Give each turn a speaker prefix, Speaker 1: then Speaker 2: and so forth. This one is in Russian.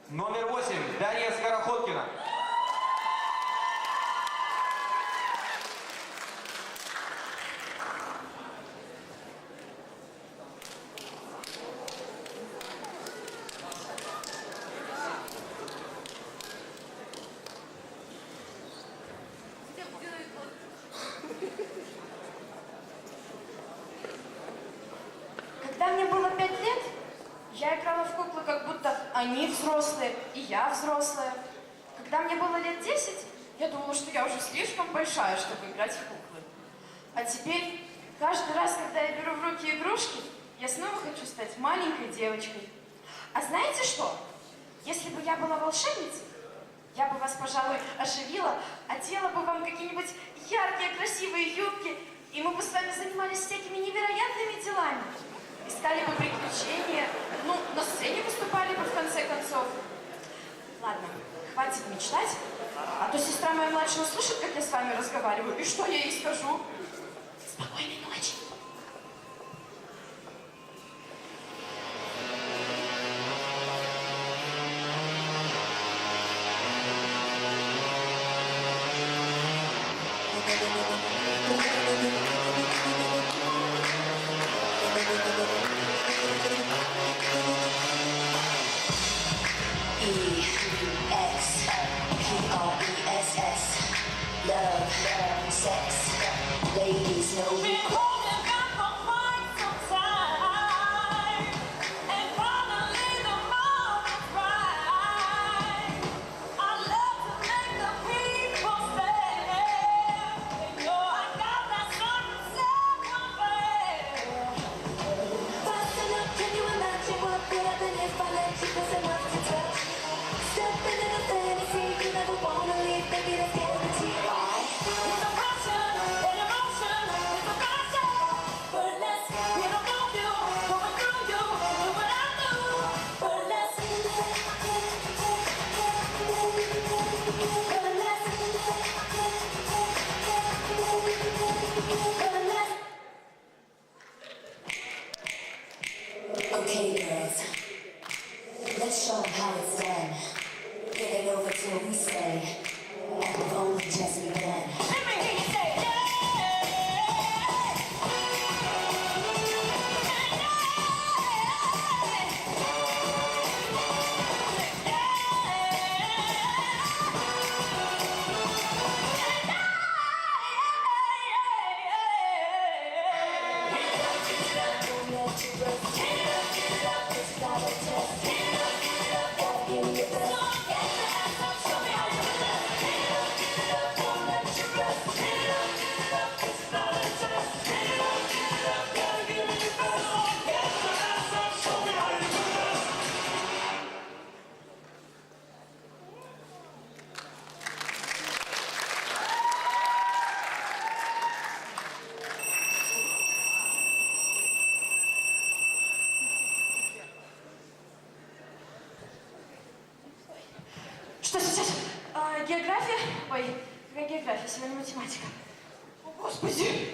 Speaker 1: Номер 8. Дарья Скороходкина.
Speaker 2: Когда мне было 5 лет, я играла в куклы, как будто они взрослые, и я взрослая. Когда мне было лет 10, я думала, что я уже слишком большая, чтобы играть в куклы. А теперь, каждый раз, когда я беру в руки игрушки, я снова хочу стать маленькой девочкой. А знаете что? Если бы я была волшебницей, я бы вас, пожалуй, оживила, одела бы вам какие-нибудь яркие, красивые юбки, и мы бы с вами занимались всякими невероятными делами. Искали бы приключения, ну, на сцене выступали бы в конце концов. Ладно, хватит мечтать, а то сестра моя младшая услышит, как я с вами разговариваю, и что я ей скажу? Спокойной ночи.
Speaker 3: E-X-P-R-E-S-S. Love, sex, ladies know we Okay, girls, let's show them how it's done. Get it over till we say, and we've only just begun. Let me hear you say, yeah!
Speaker 2: Что сейчас? География? Ой, какая география? Сегодня математика. О, Господи!